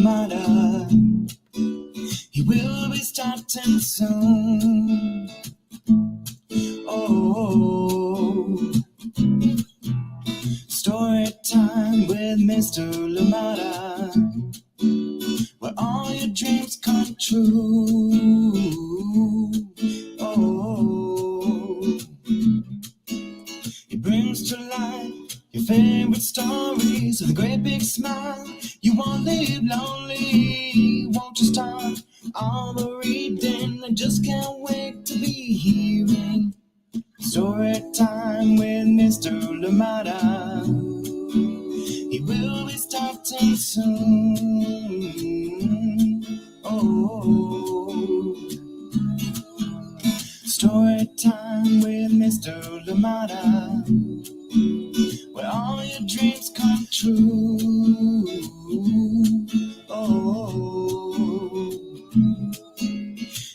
Limata. He will be starting soon. Oh, story time with Mr. Limata, where all your dreams come true. Oh, he brings to life your favorite stories with a great big smile. You won't live lonely, won't you start all the reading? I just can't wait to be hearing story time with Mr. Limata. He will be starting soon. Oh, story time with Mr. Limata, where all your dreams come true. Oh,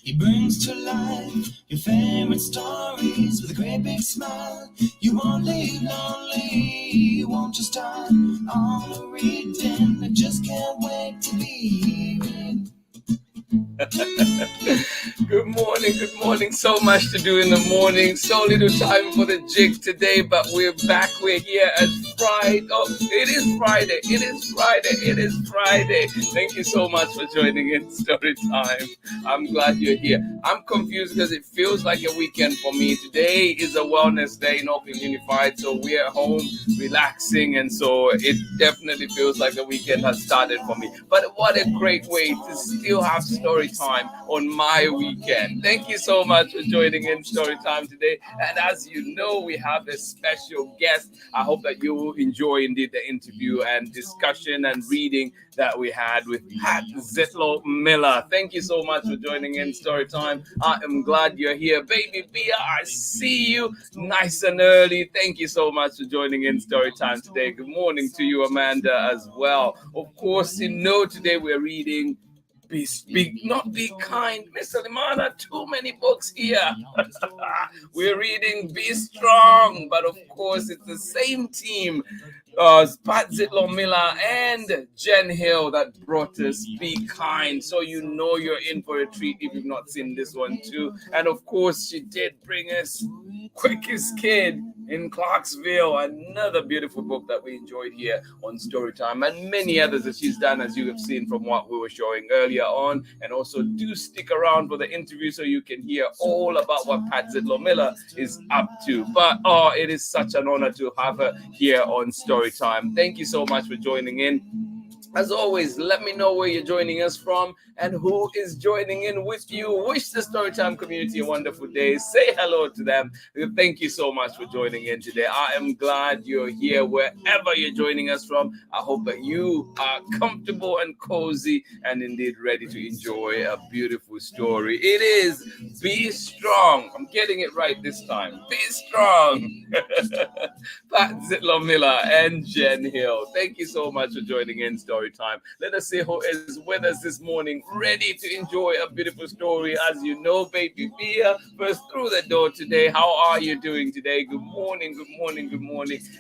he brings to life your favorite stories with a great big smile. You won't live lonely, won't you start all the reading? I just can't wait to be hearing. Good morning. So much to do in the morning. So little time for the jig today, but we're back. We're here at Friday. Oh, it is Friday. Thank you so much for joining in Story Time. I'm glad you're here. I'm confused because it feels like a weekend for me. Today is a wellness day in Auckland Unified, so we're at home relaxing, and so it definitely feels like the weekend has started for me. But what a great way to still have story time on my weekend. Thank you so much for joining in Story Time today. And as you know, we have a special guest. I hope that you will enjoy indeed the interview and discussion and reading that we had with Pat Zietlow Miller. Thank you so much for joining in Story Time. I am glad you're here. Baby Bia, I see you nice and early. Thank you so much for joining in Story Time today. Good morning to you, Amanda, as well. Of course, you know today we're reading Speak, Not Be Kind. Mr. Limata, too many books here. We're reading Be Strong, but of course it's the same team, Pat Zietlow Miller and Jen Hill, that brought us Be Kind. So you know you're in for a treat if you've not seen this one too. And of course she did bring us Quickest Kid in Clarksville, another beautiful book that we enjoyed here on Storytime, and many others that she's done, as you have seen from what we were showing earlier on. And also do stick around for the interview so you can hear all about what Pat Zietlow Miller is up to. But it is such an honor to have her here on Storytime. Thank you so much for joining in. As always, let me know where you're joining us from and who is joining in with you. Wish the Storytime community a wonderful day. Say hello to them. Thank you so much for joining in today. I am glad you're here wherever you're joining us from. I hope that you are comfortable and cozy and indeed ready to enjoy a beautiful story. It is Be Strong. I'm getting it right this time. Be Strong. Pat Zietlow Miller and Jen Hill. Thank you so much for joining in Story Time. Let us see who is with us this morning, ready to enjoy a beautiful story. As you know, Baby Bia, first through the door today. How are you doing today? Good morning.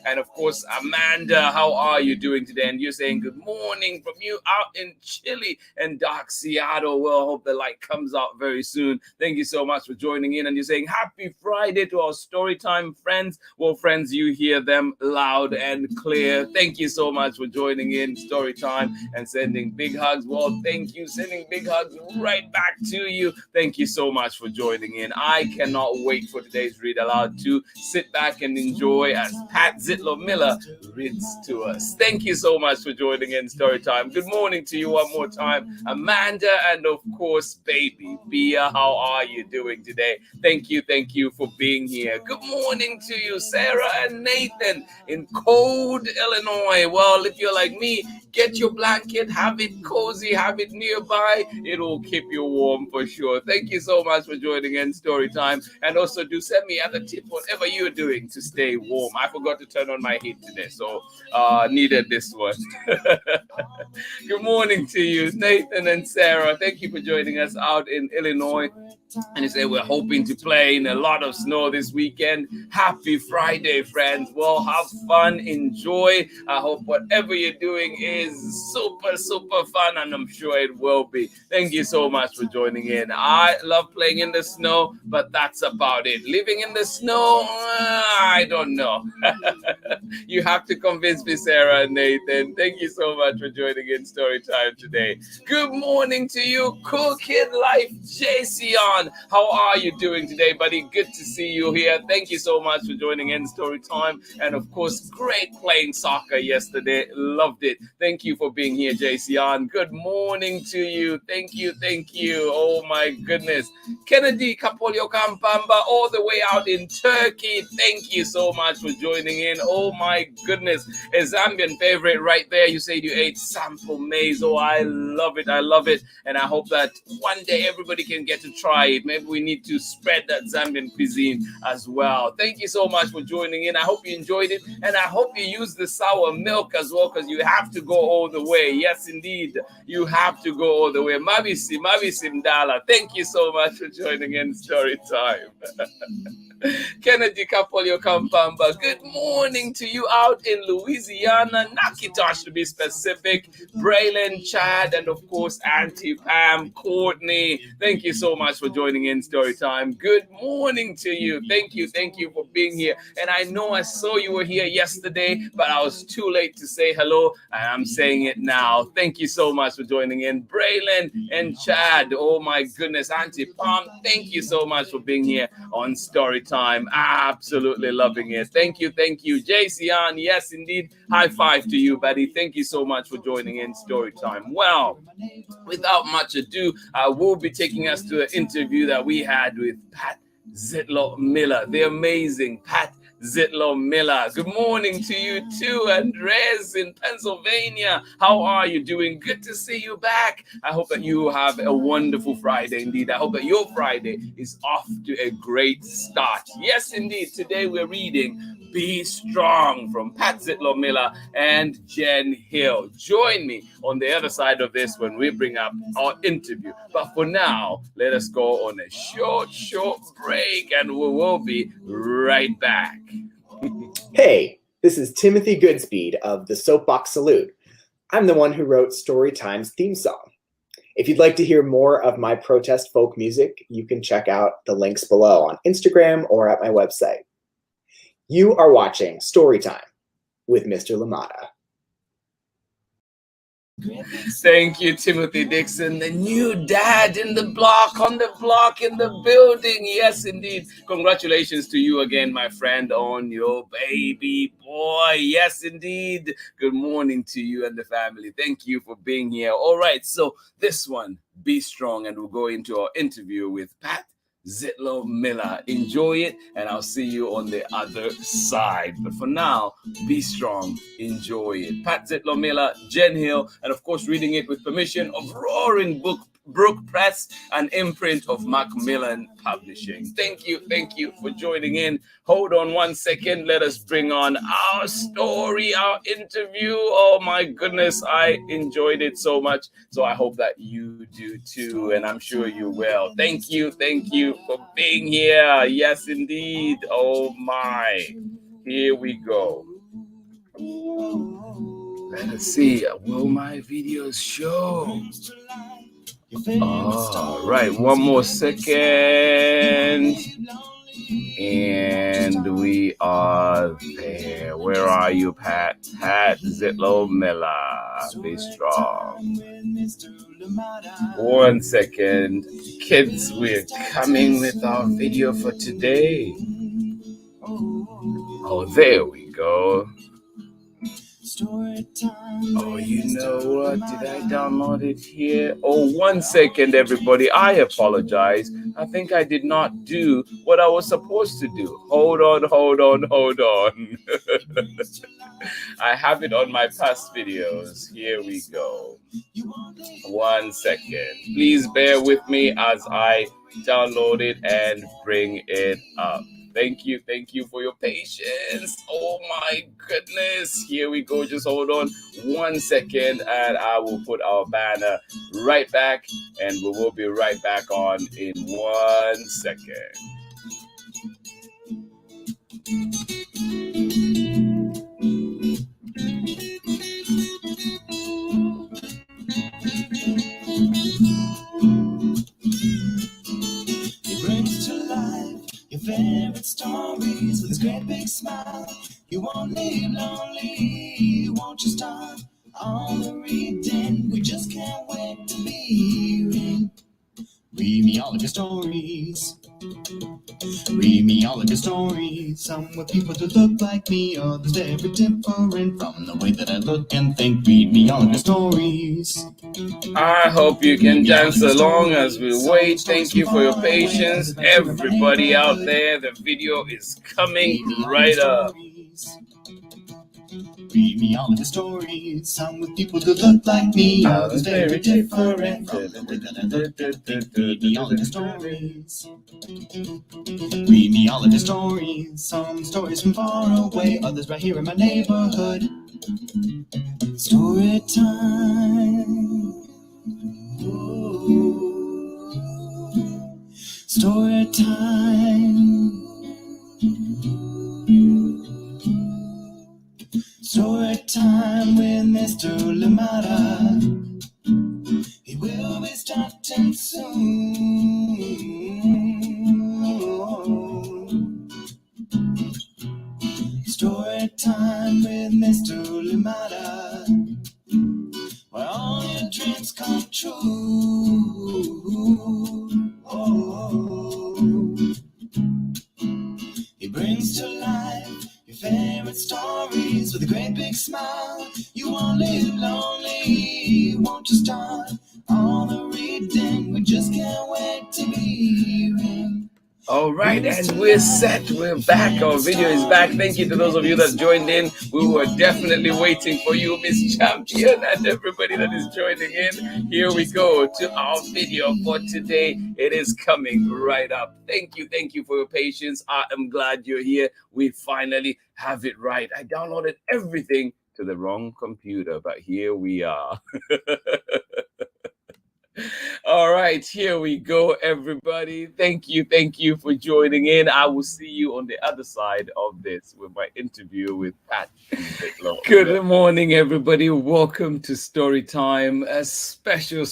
And of course, Amanda, how are you doing today? And you're saying good morning from you out in chilly and dark Seattle. Well, hope the light comes out very soon. Thank you so much for joining in. And you're saying happy Friday to our Storytime friends. Well, friends, you hear them loud and clear. Thank you so much for joining in Storytime and sending big hugs. Well, thank you. Sending big hugs right back to you. Thank you so much for joining in. I cannot wait for today's read aloud to sit back and enjoy as Pat Zietlow Miller reads to us. Thank you so much for joining in Storytime. Good morning to you one more time, Amanda, and of course, Baby Bia. How are you doing today? Thank you for being here. Good morning to you, Sarah and Nathan in cold Illinois. Well, if you're like me, get your blanket, have it cozy, have it nearby. It'll keep you warm for sure. Thank you so much for joining in Storytime. And also do send me other tips, whatever you're doing to stay warm. I forgot to turn on my heat today, so needed this one. Good morning to you, Nathan and Sarah. Thank you for joining us out in Illinois. And you say we're hoping to play in a lot of snow this weekend. Happy Friday, friends. Well, have fun, enjoy. I hope whatever you're doing is super, super fun, and I'm sure it will be. Thank you so much for joining in. I love playing in the snow, but that's about it. Living in the snow, I don't know. You have to convince me, Sarah and Nathan. Thank you so much for joining in Story Time today. Good morning to you, Cool Kid Life, Jason. How are you doing today, buddy? Good to see you here. Thank you so much for joining in Story Time. And of course, great playing soccer yesterday. Loved it. Thank you for being here, Jason. Good morning to you. Thank you. Thank you. Oh my goodness. Kennedy Kapolio Kampamba, all the way out in Turkey. Thank you so much for joining in. Oh my goodness. A Zambian favorite right there. You said you ate sample maize. Oh, I love it. I love it. And I hope that one day everybody can get to try it. Maybe we need to spread that Zambian cuisine as well. Thank you so much for joining in. I hope you enjoyed it. And I hope you used the sour milk as well, because you have to go all the way. Yes, indeed. You have to go all the way. Mabisi Mdala. Thank you so much for joining in Story Time. Kennedy Kapolio Kampamba, good morning to you out in Louisiana, Nakitosh to be specific, Braylon, Chad, and of course Auntie Pam, Courtney. Thank you so much for joining in Story Time. Good morning to you. Thank you for being here. And I know I saw you were here yesterday, but I was too late to say hello, and I'm saying it now. Thank you so much for joining in, Braylon and Chad. Oh my goodness, Auntie Pam, thank you so much for being here on Story Time. Absolutely loving it. Thank you. JCN, yes, indeed. High five to you, buddy. Thank you so much for joining in Story Time. Well, without much ado, I will be taking us to an interview that we had with Pat Zietlow Miller, the amazing Pat Zietlow Miller. Good morning to you too, Andres in Pennsylvania. How are you doing? Good to see you back. I hope that you have a wonderful Friday indeed. I hope that your Friday is off to a great start. Yes, indeed. Today we're reading Be Strong from Pat Zietlow Miller and Jen Hill. Join me on the other side of this when we bring up our interview. But for now, let us go on a short break, and we will be right back. Hey, this is Timothy Goodspeed of the Soapbox Salute. I'm the one who wrote Storytime's theme song. If you'd like to hear more of my protest folk music, you can check out the links below on Instagram or at my website. You are watching Storytime with Mr. Limata. Thank you, Timothy Dixon, the new dad in the block, on the block, in the building. Yes, indeed. Congratulations to you again, my friend, on your baby boy. Yes, indeed. Good morning to you and the family. Thank you for being here. All right, so this one, Be Strong, and we'll go into our interview with Pat Zietlow Miller. Enjoy it, and I'll see you on the other side. But for now, be strong, enjoy it. Pat Zietlow Miller, Jen Hill, and of course, reading it with permission of Roaring BROOK Press, an imprint of Macmillan Publishing. Thank you for joining in. Hold on one second. Let us bring on our story, our interview. Oh my goodness, I enjoyed it so much. So I hope that you do too, and I'm sure you will. Thank you for being here. Yes, indeed. Oh my. Here we go. Let's see. Will my videos show? All right, one more second. And we are there. Where are you, Pat? Pat Zietlow Miller. Be strong. 1 second. Kids, we're coming with our video for today. Oh, there we go. Oh, you know what? Did I download it here? Oh, 1 second, everybody. I apologize. I think I did not do what I was supposed to do. Hold on. I have it on my past videos. Here we go. 1 second. Please bear with me as I download it and bring it up. Thank you for your patience. Oh my goodness. Here we go. Just hold on 1 second and I will put our banner right back, and we will be right back on in 1 second. He brings to life your favorite stories with his great big smile. You won't live lonely, won't you start on the reading? We just can't wait to be hearing. Read me all of your stories. Read me all of your stories. Some with people that look like me, others very different from the way that I look and think. Read me all of your stories. I hope you can dance along as we wait. Thank you for your patience. Everybody out there, the video is coming right up. Read me all of the stories. Some with people that look like me, others very different from the way that I look and think. Read me all of the stories. Read me all of the stories. Some stories from far away, others right here in my neighborhood. Story time. Story time. Story time with Mr. Limata. He will be starting soon. Story time with Mr. Limata, where all your dreams come true. He brings to life your favorite stories with a great big smile. You won't live lonely, won't you start on the reading? We just can't wait to be hearing. All right, and we're set. We're back. Our video is back. Thank you to those of you that joined in. We were definitely waiting for you, Miss Champion, and everybody that is joining in. Here we go to our video for today. It is coming right up. Thank you for your patience. I am glad you're here. We finally have it right. I downloaded everything to the wrong computer, but here we are. All right, here we go, everybody. Thank you for joining in. I will see you on the other side of this with my interview with Pat Zietlow. Good morning, everybody. Welcome to Story Time. A special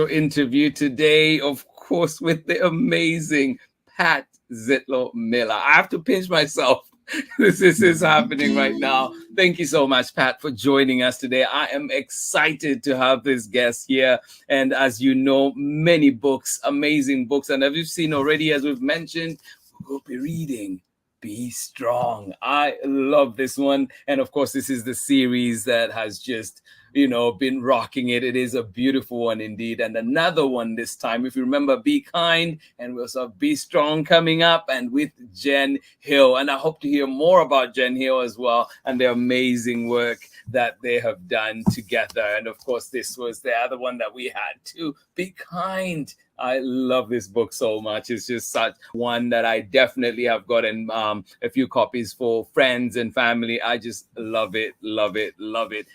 interview today, of course, with the amazing Pat Zietlow Miller. I have to pinch myself. This is happening right now. Thank you so much, Pat, for joining us today. I am excited to have this guest here. And as you know, many books, amazing books. And as we've seen already, as we've mentioned, we'll be reading Be Strong. I love this one. And of course, this is the series that has just been rocking it. It is a beautiful one indeed. And another one this time, if you remember, Be Kind, and we also have Be Strong coming up, and with Jen Hill. And I hope to hear more about Jen Hill as well and the amazing work that they have done together. And of course, this was the other one that we had too, Be Kind. I love this book so much. It's just such one that I definitely have gotten a few copies for friends and family. I just love it.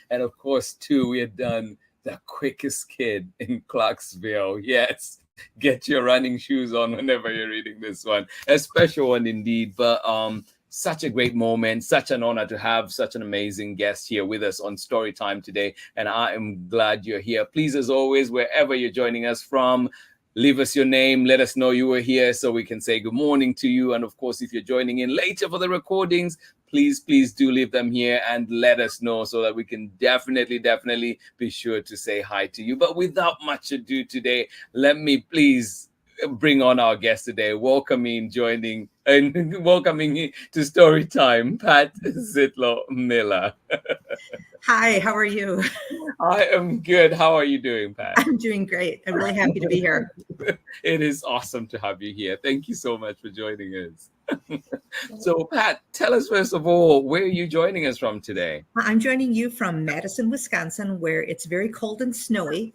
And of course, too, we had done The Quickest Kid in Clarksville. Yes, get your running shoes on whenever you're reading this one. A special one indeed, but such a great moment, such an honor to have such an amazing guest here with us on Storytime today. And I am glad you're here. Please, as always, wherever you're joining us from, leave us your name. Let us know you were here so we can say good morning to you. And of course, if you're joining in later for the recordings, please do leave them here and let us know so that we can definitely be sure to say hi to you. But without much ado today, let me please bring on our guest today, welcoming to Storytime, Pat Zietlow Miller. Hi, how are you? I am good. How are you doing, Pat? I'm doing great. I'm really happy to be here. It is awesome to have you here. Thank you so much for joining us. So, Pat, tell us first of all, where are you joining us from today? I'm joining you from Madison, Wisconsin, where it's very cold and snowy,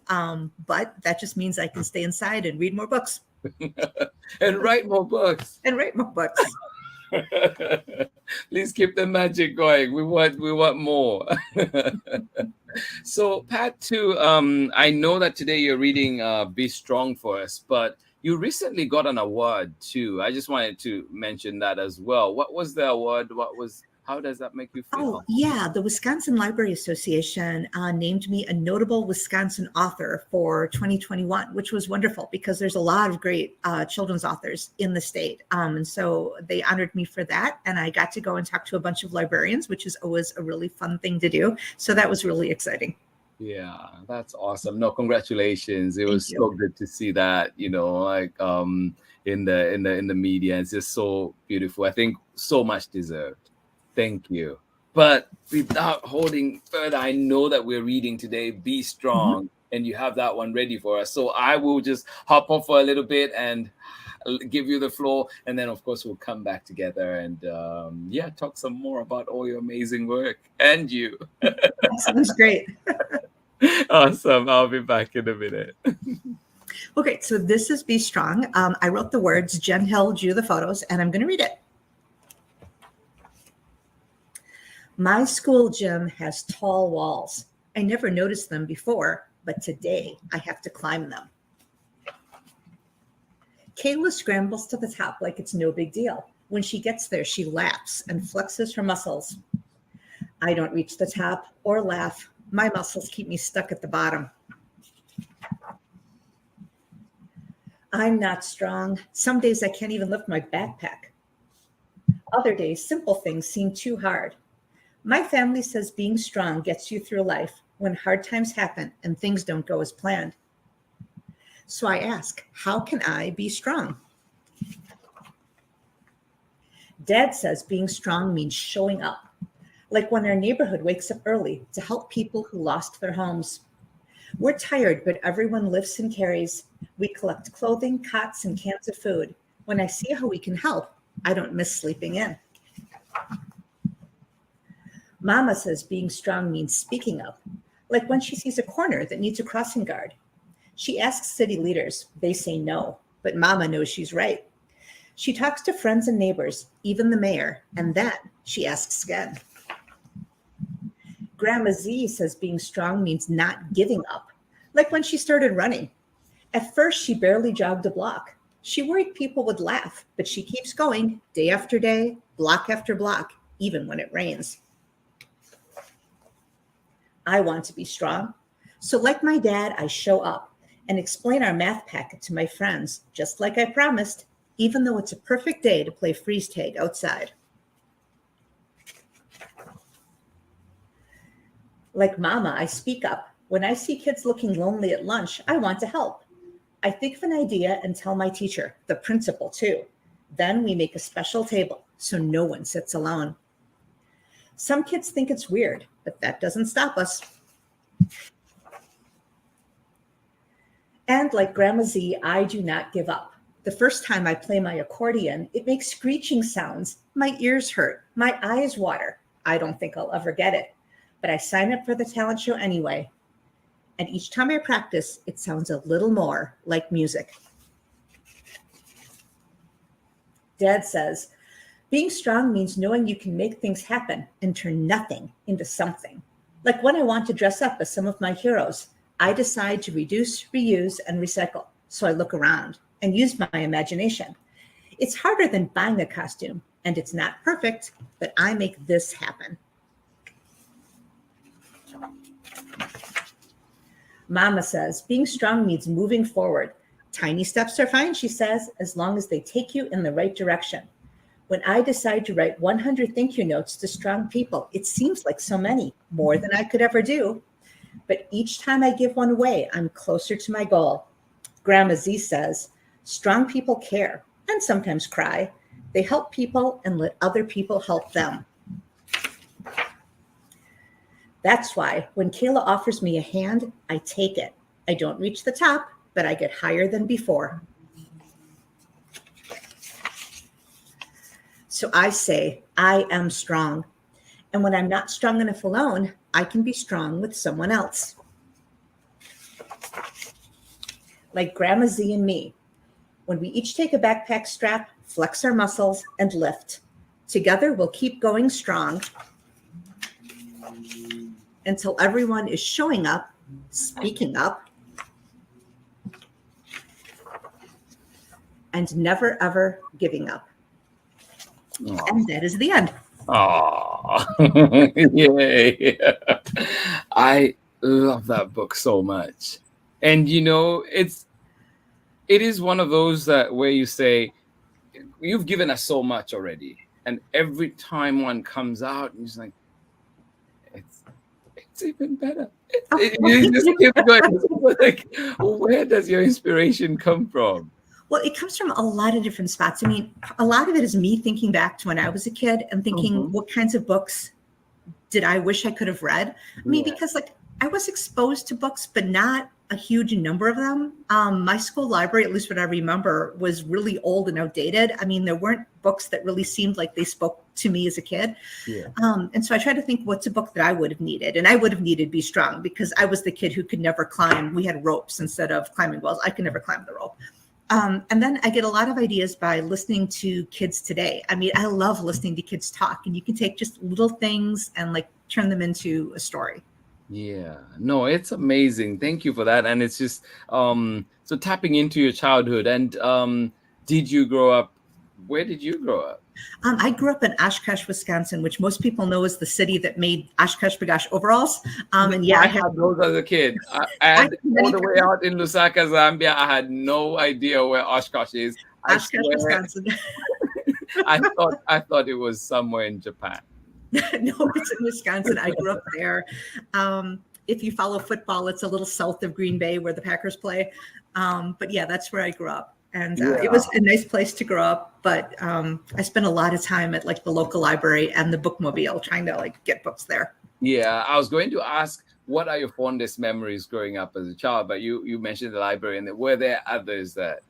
but that just means I can stay inside and read more books. And write more books. Please keep the magic going. We want more. So, Pat, too, I know that today you're reading Be Strong for us, but you recently got an award too. I just wanted to mention that as well. What was the award? What was How does that make you Oh, feel? yeah. The Wisconsin Library Association named me a notable Wisconsin author for 2021, which was wonderful because there's a lot of great children's authors in the state. And so they honored me for that. And I got to go and talk to a bunch of librarians, which is always a really fun thing to do. So that was really exciting. Yeah, that's awesome. No, congratulations. It Thank was you. so good to see that, like in the media. It's just so beautiful. I think so much deserved. Thank you. But without holding further, I know that we're reading today, Be Strong, and you have that one ready for us. So I will just hop off for a little bit and give you the floor. And then, of course, we'll come back together and, talk some more about all your amazing work and you. That sounds great. Awesome. I'll be back in a minute. Okay, so this is Be Strong. I wrote the words, Jen Hill drew the photos, and I'm going to read it. My school gym has tall walls. I never noticed them before, but today I have to climb them. Kayla scrambles to the top like it's no big deal. When she gets there, she laughs and flexes her muscles. I don't reach the top or laugh. My muscles keep me stuck at the bottom. I'm not strong. Some days I can't even lift my backpack. Other days, simple things seem too hard. My family says being strong gets you through life when hard times happen and things don't go as planned. So I ask, how can I be strong? Dad says being strong means showing up, like when our neighborhood wakes up early to help people who lost their homes. We're tired, but everyone lifts and carries. We collect clothing, cots, and cans of food. When I see how we can help, I don't miss sleeping in. Mama says being strong means speaking up, like when she sees a corner that needs a crossing guard. She asks city leaders. They say no, but Mama knows she's right. She talks to friends and neighbors, even the mayor, and then she asks again. Grandma Z says being strong means not giving up, like when she started running. At first, she barely jogged a block. She worried people would laugh, but she keeps going day after day, block after block, even when it rains. I want to be strong. So like my dad, I show up and explain our math packet to my friends, just like I promised, even though it's a perfect day to play freeze tag outside. Like Mama, I speak up. When I see kids looking lonely at lunch, I want to help. I think of an idea and tell my teacher, the principal too. Then we make a special table so no one sits alone. Some kids think it's weird, but that doesn't stop us. And like Grandma Z, I do not give up. The first time I play my accordion, it makes screeching sounds. My ears hurt. My eyes water. I don't think I'll ever get it. But I sign up for the talent show anyway. And each time I practice, it sounds a little more like music. Dad says, being strong means knowing you can make things happen and turn nothing into something. Like when I want to dress up as some of my heroes, I decide to reduce, reuse, and recycle. So I look around and use my imagination. It's harder than buying a costume, and it's not perfect, but I make this happen. Mama says, being strong means moving forward. Tiny steps are fine, she says, as long as they take you in the right direction. When I decide to write 100 thank you notes to strong people, it seems like so many, more than I could ever do. But each time I give one away, I'm closer to my goal. Grandma Z says, strong people care and sometimes cry. They help people and let other people help them. That's why when Kayla offers me a hand, I take it. I don't reach the top, but I get higher than before. So I say, I am strong. And when I'm not strong enough alone, I can be strong with someone else. Like Grandma Z and me, when we each take a backpack strap, flex our muscles, and lift. Together, we'll keep going strong until everyone is showing up, speaking up, and never, ever giving up. Aww. And that is the end. Aww. Yeah. I love that book so much. And it is one of those that where you say, you've given us so much already. And every time one comes out, and it's like, it's even better. You just keep going. It's like, where does your inspiration come from? Well, it comes from a lot of different spots. I mean, a lot of it is me thinking back to when I was a kid and thinking, what kinds of books did I wish I could have read? I mean, because like I was exposed to books, but not a huge number of them. My school library, at least what I remember, was really old and outdated. I mean, there weren't books that really seemed like they spoke to me as a kid. Yeah. And so I tried to think, what's a book that I would have needed? And I would have needed Be Strong, because I was the kid who could never climb. We had ropes instead of climbing walls. I could never climb the rope. And then I get a lot of ideas by listening to kids today. I mean, I love listening to kids talk, and you can take just little things and like turn them into a story. Yeah, no, it's amazing. Thank you for that. And it's just so tapping into your childhood. And did you grow up? Where did you grow up? I grew up in Oshkosh, Wisconsin, which most people know is the city that made Oshkosh Bagosh overalls. And yeah, I had those as a kid. I had all the way out in Lusaka, Zambia. I had no idea where Oshkosh is. Oshkosh, Wisconsin. I thought it was somewhere in Japan. No, it's in Wisconsin. I grew up there. If you follow football, it's a little south of Green Bay where the Packers play. But yeah, that's where I grew up. And it was a nice place to grow up. But I spent a lot of time at like the local library and the bookmobile trying to like get books there. Yeah, I was going to ask, what are your fondest memories growing up as a child? But you mentioned the library, and were there others that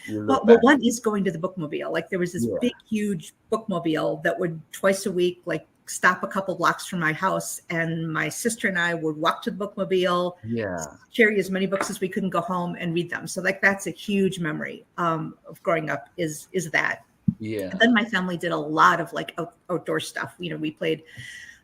you look well, back? one is going to the bookmobile. Like there was this big, huge bookmobile that would twice a week, like stop a couple blocks from my house, and my sister and I would walk to the bookmobile, carry as many books as we couldn't go home and read them. So like that's a huge memory of growing up is that. Yeah. And then my family did a lot of like outdoor stuff. You know, we played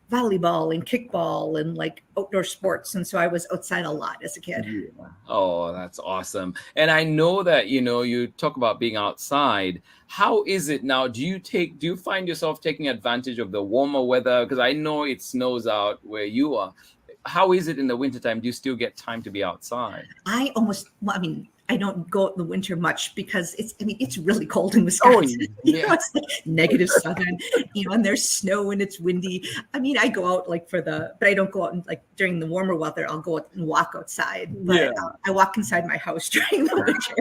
volleyball and kickball and like outdoor sports. And so I was outside a lot as a kid. Yeah. Oh, that's awesome. And I know that, you talk about being outside. How is it now? Do you find yourself taking advantage of the warmer weather? Because I know it snows out where you are. How is it in the wintertime? Do you still get time to be outside? I don't go out in the winter much because it's really cold in Wisconsin. It's like -7, and there's snow and it's windy. I mean, I go out but I don't go out and like during the warmer weather, I'll go out and walk outside. But I walk inside my house during the winter.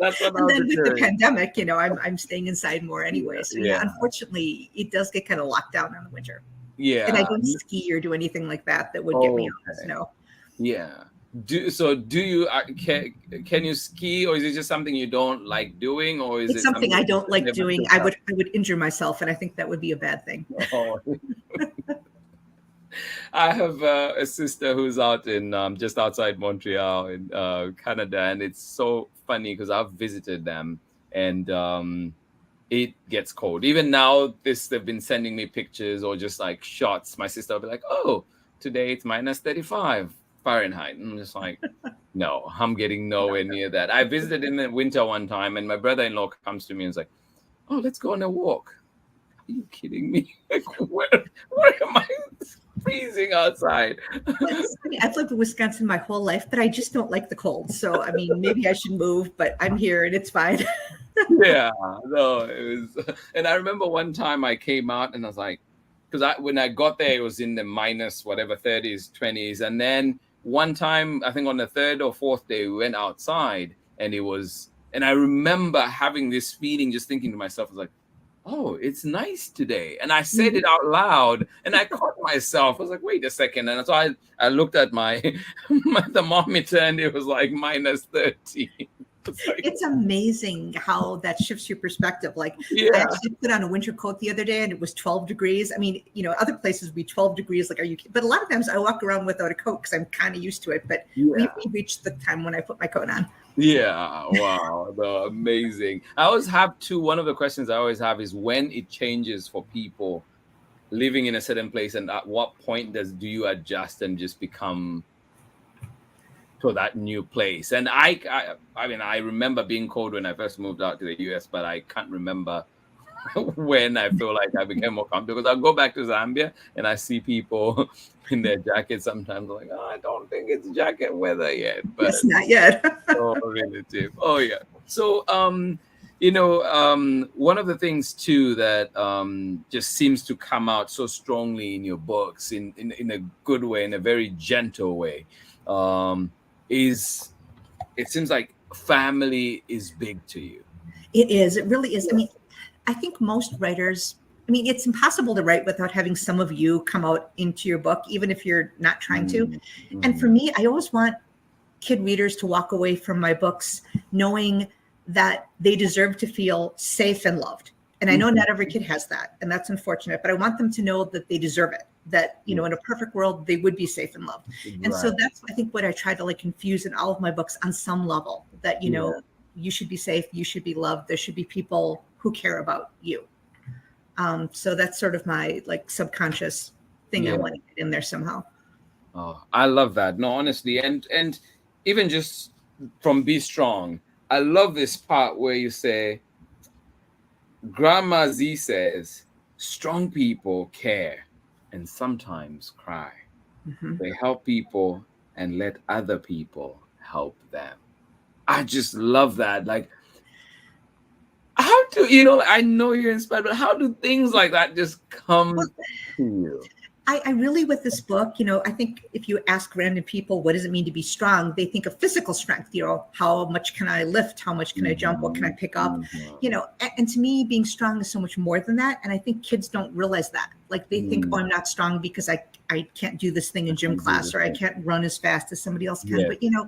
That's what and then with the pandemic, I'm staying inside more anyway. So unfortunately, it does get kind of locked down in the winter. Yeah. And I don't ski or do anything like that would get me out in the snow. Yeah. Do you can you ski, or is it just something you don't like doing, or is it's something I don't like doing? I would injure myself, and I think that would be a bad thing. Oh. I have a sister who's out in just outside Montreal in Canada, and it's so funny because I've visited them, and it gets cold. Even now, they've been sending me pictures or just like shots. My sister will be like, "Oh, today it's -35 Fahrenheit." And I'm just like, no, I'm getting nowhere near that. I visited in the winter one time, and my brother-in-law comes to me and is like, "Oh, let's go on a walk." Are you kidding me? Like, where am I freezing outside? I've lived in Wisconsin my whole life, but I just don't like the cold. So, I mean, maybe I should move, but I'm here and it's fine. Yeah, no, it was. And I remember one time I came out and I was like, because when I got there, it was in the -30s, 20s. And then one time, I think on the third or fourth day, we went outside, and I remember having this feeling, just thinking to myself, I was like, oh, it's nice today. And I said it out loud, and I caught myself. I was like, wait a second. And so I looked at my thermometer, and it was like -30. It's amazing how that shifts your perspective. Like I actually put on a winter coat the other day and it was 12 degrees. I mean, other places would be 12 degrees. Like, but a lot of times I walk around without a coat because I'm kind of used to it. But we reached the time when I put my coat on. Yeah. Wow. No, amazing. I always have one of the questions I always have is when it changes for people living in a certain place, and at what point do you adjust and just become to that new place? And I remember being cold when I first moved out to the US, but I can't remember when I feel like I became more comfortable. Because I'll go back to Zambia and I see people in their jackets sometimes. I'm like, oh, I don't think it's jacket weather yet. But Yes, not yet. so relative. Oh yeah. So one of the things too that just seems to come out so strongly in your books in a good way, in a very gentle way, is it seems like family is big to you. It is. It really is. I mean, I think most writers, I mean, it's impossible to write without having some of you come out into your book, even if you're not trying to. Mm-hmm. And for me, I always want kid readers to walk away from my books knowing that they deserve to feel safe and loved. And I know not every kid has that, and that's unfortunate, but I want them to know that they deserve it, that, you know, in a perfect world, they would be safe and loved. And so that's, I think, what I try to like infuse in all of my books on some level, that, you know, you should be safe, you should be loved, there should be people who care about you. So that's sort of my like subconscious thing I want to get in there somehow. Oh, I love that. No, honestly, and even just from Be Strong, I love this part where you say, Grandma Z says, strong people care and sometimes cry. Mm-hmm. They help people and let other people help them. I just love that. Like, how do, you know, I know you're inspired, but how do things like that just come to you? I really, with this book, you know, I think if you ask random people, what does it mean to be strong? They think of physical strength, you know, how much can I lift? How much can I jump? What can I pick up? You know, and to me, being strong is so much more than that. And I think kids don't realize that. Like they think, oh, I'm not strong because I can't do this thing in gym class, or I can't run as fast as somebody else can. But, you know,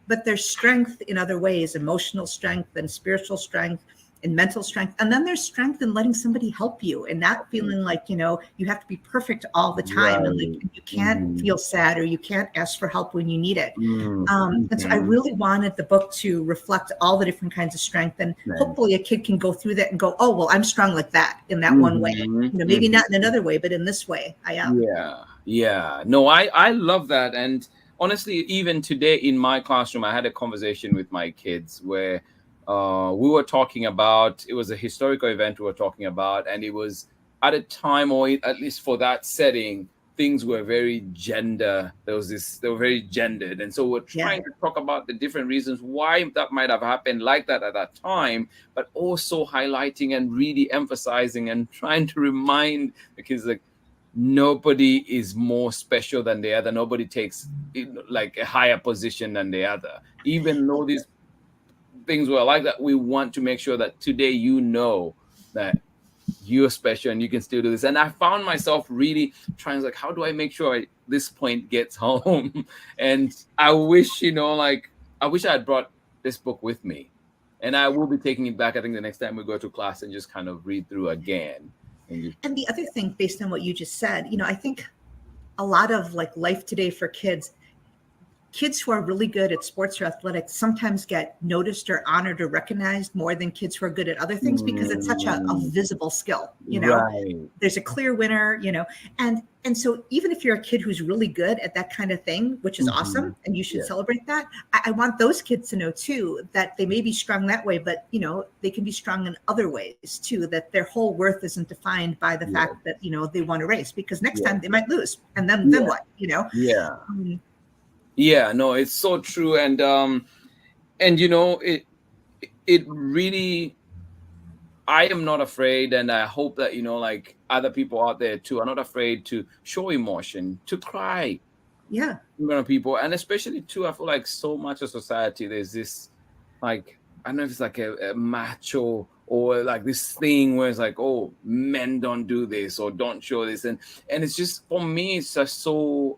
but there's strength in other ways, emotional strength and spiritual strength and mental strength. And then there's strength in letting somebody help you and not feeling like, you know, you have to be perfect all the time. And like, you can't feel sad or you can't ask for help when you need it. And so I really wanted the book to reflect all the different kinds of strength. And hopefully a kid can go through that and go, oh, well, I'm strong like that in that one way. You know, maybe not in another way, but in this way I am. Yeah. No, I love that. And honestly, even today in my classroom, I had a conversation with my kids where we were talking about, it was a historical event we were talking about, and it was at a time, or at least for that setting, things were very they were very gendered. And so we're trying to talk about the different reasons why that might have happened like that at that time, but also highlighting and really emphasizing and trying to remind the kids, like, nobody is more special than the other. Nobody takes like a higher position than the other. Even though these things were like that, we want to make sure that today you know that you're special and you can still do this. And I found myself really trying, like, how do I make sure this point gets home? And I wish, you know, like, I wish I had brought this book with me. And I will be taking it back, I think, the next time we go to class and just kind of read through again. And the other thing, based on what you just said, you know, I think a lot of like life today for kids who are really good at sports or athletics sometimes get noticed or honored or recognized more than kids who are good at other things, because it's such a visible skill, you know. There's a clear winner, you know, and so even if you're a kid who's really good at that kind of thing, which is awesome, and you should celebrate that, I want those kids to know too that they may be strong that way, but, you know, they can be strong in other ways too, that their whole worth isn't defined by the fact that, you know, they won a race, because next time they might lose, and then what, you know. Yeah, no, it's so true. And you know, it really, I am not afraid, and I hope that, you know, like other people out there too are not afraid to show emotion, to cry. In front of people. And especially too, I feel like so much of society, there's this, like, I don't know if it's like a macho or like this thing where it's like, oh, men don't do this or don't show this. And it's just, for me, it's just so,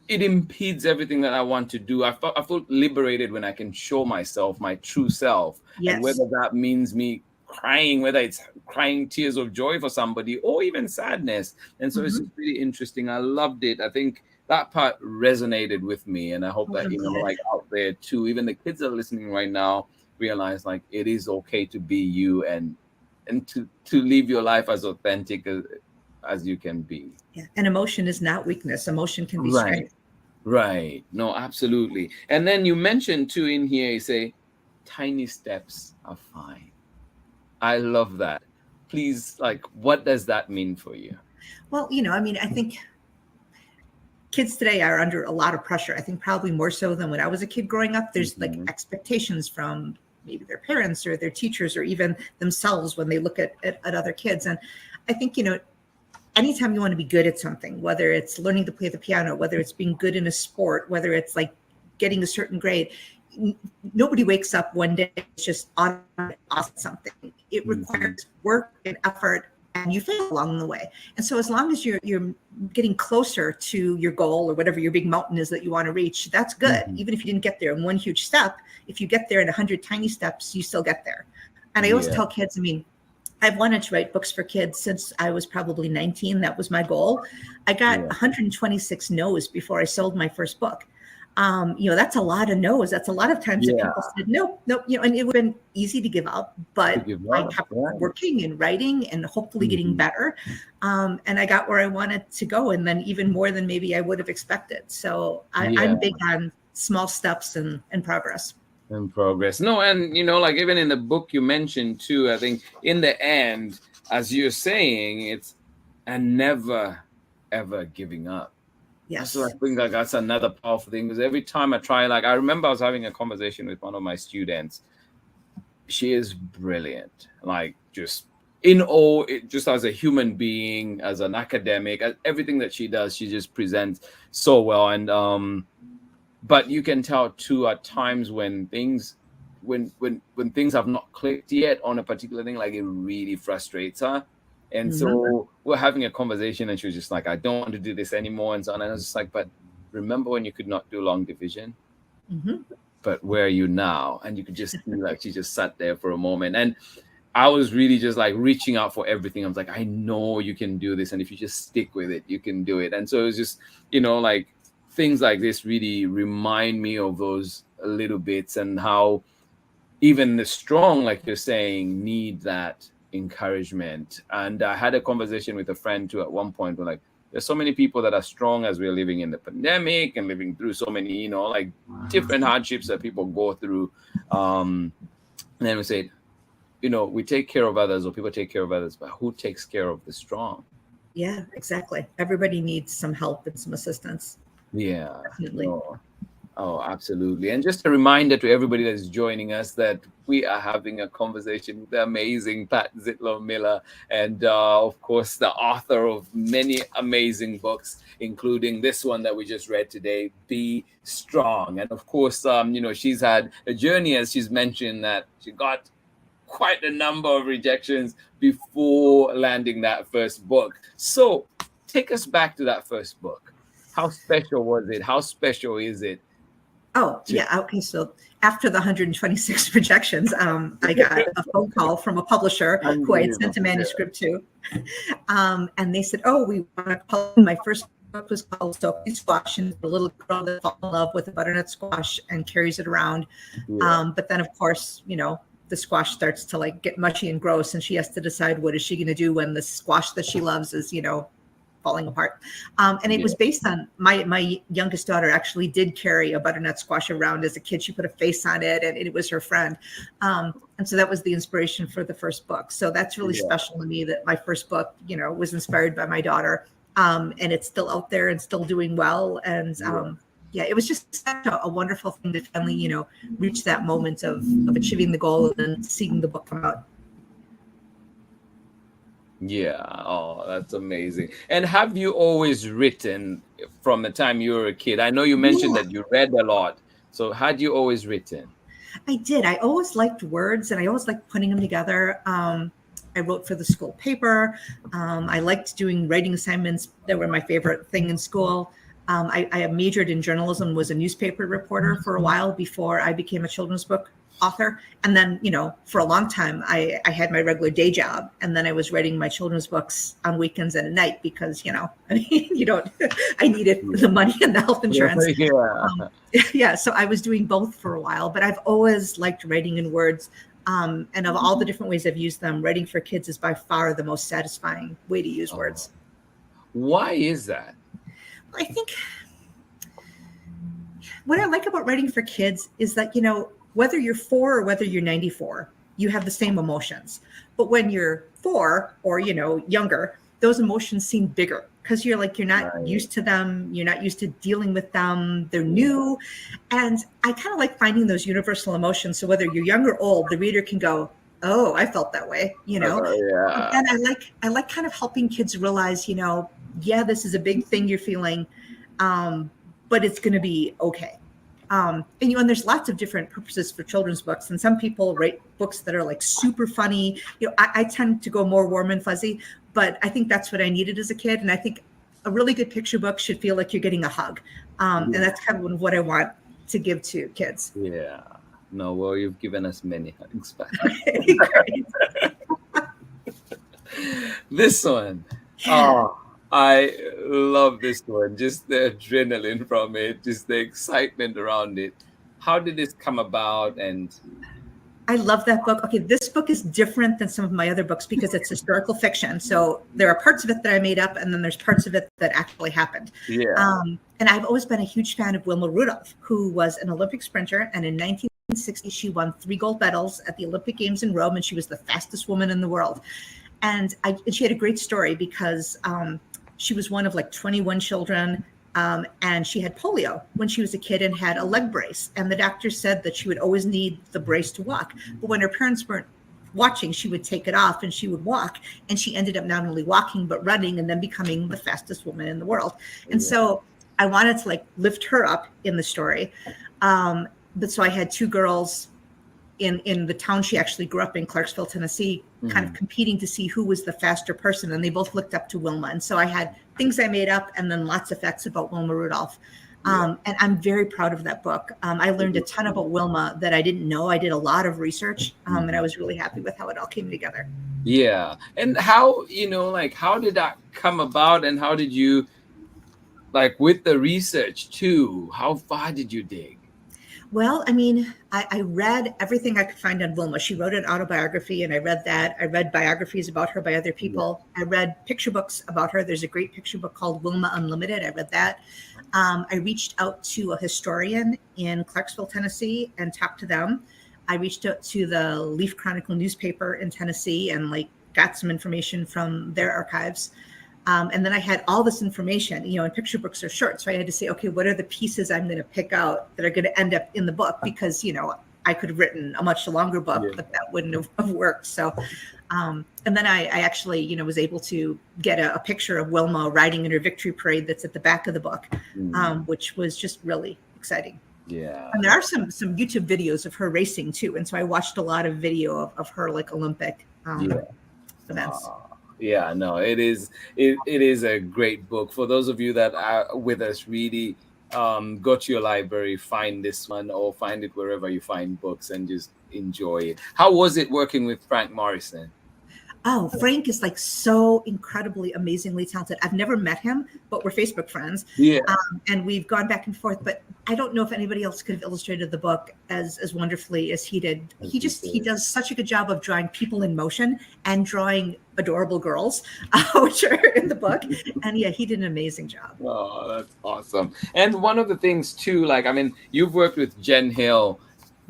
it impedes everything that I want to do. I feel liberated when I can show myself, my true self. And whether that means me crying, whether it's crying tears of joy for somebody or even sadness. And so it's just really interesting. I loved it. I think that part resonated with me. And I hope that, you know, like out there too, even the kids that are listening right now realize, like, it is okay to be you and to live your life as authentic as you can be. And emotion is not weakness. Emotion can be strength. Right. No, absolutely. And then you mentioned too in here, you say, tiny steps are fine. I love that. Please, like, what does that mean for you? Well, I mean, I think kids today are under a lot of pressure. I think probably more so than when I was a kid growing up. There's like expectations from maybe their parents or their teachers or even themselves when they look at other kids. And I think, anytime you want to be good at something, whether it's learning to play the piano, whether it's being good in a sport, whether it's like getting a certain grade, nobody wakes up one day, it's just automatic something. It requires work and effort, and you fail along the way. And so as long as you're getting closer to your goal or whatever your big mountain is that you want to reach, that's good. Even if you didn't get there in one huge step, if you get there in 100 tiny steps, you still get there. And I always tell kids, I mean, I've wanted to write books for kids since I was probably 19. That was my goal. I got 126 no's before I sold my first book. That's a lot of no's. That's a lot of times that people said, nope, and it would have been easy to give up, but I kept working and writing and hopefully getting better. And I got where I wanted to go, and then even more than maybe I would have expected. So I'm big on small steps and progress. In progress. No, and like even in the book you mentioned too, I think in the end, as you're saying, it's and never ever giving up. Yes. So I think like that's another powerful thing, because every time I try, like I remember I was having a conversation with one of my students. She is brilliant, like just in awe, just as a human being, as an academic, everything that she does, she just presents so well. And but you can tell too at times when things have not clicked yet on a particular thing, like it really frustrates her. And so we're having a conversation and she was just like, I don't want to do this anymore. And so on. And I was just like, but remember when you could not do long division? But where are you now? And you could just see like she just sat there for a moment. And I was really just like reaching out for everything. I was like, I know you can do this. And if you just stick with it, you can do it. And so it was just, like things like this really remind me of those little bits, and how even the strong, like you're saying, need that encouragement. And I had a conversation with a friend too at one point where like there's so many people that are strong as we're living in the pandemic and living through so many like different hardships that people go through, and then we say, we take care of others, or people take care of others, but who takes care of the strong? Yeah, exactly. Everybody needs some help and some assistance. Yeah, definitely. Oh, absolutely. And just a reminder to everybody that's joining us that we are having a conversation with the amazing Pat Zietlow Miller, and of course, the author of many amazing books, including this one that we just read today, Be Strong. And of course, she's had a journey, as she's mentioned, that she got quite a number of rejections before landing that first book. So take us back to that first book. How special was it? How special is it? Oh, yeah. Okay. So after the 126 rejections, I got a phone call from a publisher who I had sent a manuscript to. And they said, oh, we want to publish. My first book was called Soapy Squash, and the little girl that falls in love with a butternut squash and carries it around. But then, of course, the squash starts to like get mushy and gross, and she has to decide what is she going to do when the squash that she loves is, falling apart. And it was based on my youngest daughter actually did carry a butternut squash around as a kid. She put a face on it, and it was her friend. And so that was the inspiration for the first book. So that's really special to me, that my first book, was inspired by my daughter. And it's still out there and still doing well. And it was just such a wonderful thing to finally, reach that moment of achieving the goal and then seeing the book come out. Yeah. Oh, that's amazing. And have you always written from the time you were a kid? I know you mentioned that you read a lot. So had you always written? I did. I always liked words, and I always liked putting them together. I wrote for the school paper. I liked doing writing assignments. That were my favorite thing in school. I majored in journalism, was a newspaper reporter for a while before I became a children's book author. And then, for a long time, I had my regular day job, and then I was writing my children's books on weekends and at night because, I needed the money and the health insurance. So I was doing both for a while, but I've always liked writing in words. And of all the different ways I've used them, writing for kids is by far the most satisfying way to use words. Why is that? I think what I like about writing for kids is that, whether you're 4 or whether you're 94, you have the same emotions. But when you're 4 or, younger, those emotions seem bigger because you're not used to them. You're not used to dealing with them. They're new. And I kind of like finding those universal emotions. So whether you're young or old, the reader can go, oh, I felt that way, Yeah. And I like kind of helping kids realize, yeah, this is a big thing you're feeling, but it's going to be okay. And there's lots of different purposes for children's books, and some people write books that are like super funny. I tend to go more warm and fuzzy, but I think that's what I needed as a kid. And I think a really good picture book should feel like you're getting a hug. And that's kind of what I want to give to kids. Yeah. No, well, you've given us many hugs. This one. Oh, I love this one. Just the adrenaline from it, just the excitement around it. How did this come about? And I love that book. Okay, this book is different than some of my other books because it's historical fiction. So there are parts of it that I made up, and then there's parts of it that actually happened. Yeah. And I've always been a huge fan of Wilma Rudolph, who was an Olympic sprinter. And in 1960, she won 3 gold medals at the Olympic Games in Rome, and she was the fastest woman in the world. And she had a great story because she was one of like 21 children, and she had polio when she was a kid and had a leg brace. And the doctor said that she would always need the brace to walk. But when her parents weren't watching, she would take it off and she would walk. And she ended up not only walking, but running and then becoming the fastest woman in the world. And so I wanted to like lift her up in the story. But so I had 2 girls in the town she actually grew up in, Clarksville, Tennessee, kind of competing to see who was the faster person. And they both looked up to Wilma. And so I had things I made up and then lots of facts about Wilma Rudolph. And I'm very proud of that book. I learned a ton about Wilma that I didn't know. I did a lot of research, and I was really happy with how it all came together. Yeah. And how, how did that come about? And how did you, with the research too, how far did you dig? Well, I mean, I read everything I could find on Wilma. She wrote an autobiography, and I read that. I read biographies about her by other people. I read picture books about her. There's a great picture book called Wilma Unlimited. I read that. I reached out to a historian in Clarksville, Tennessee, and talked to them. I reached out to the Leaf Chronicle newspaper in Tennessee and got some information from their archives. And then I had all this information, and picture books are short. So I had to say, okay, what are the pieces I'm going to pick out that are going to end up in the book? Because, I could have written a much longer book, but that wouldn't have worked. So, and then I actually, was able to get a picture of Wilma riding in her victory parade that's at the back of the book, which was just really exciting. Yeah. And there are some YouTube videos of her racing too. And so I watched a lot of video of her Olympic events. Yeah, no, it is a great book. For those of you that are with us, really go to your library, find this one, or find it wherever you find books and just enjoy it. How was it working with Frank Morrison? Oh, Frank is so incredibly, amazingly talented. I've never met him, but we're Facebook friends. Yeah. And we've gone back and forth, but I don't know if anybody else could have illustrated the book as wonderfully as he did. He does such a good job of drawing people in motion and drawing adorable girls, which are in the book. And yeah, he did an amazing job. Oh, that's awesome. And one of the things too, you've worked with Jen Hill.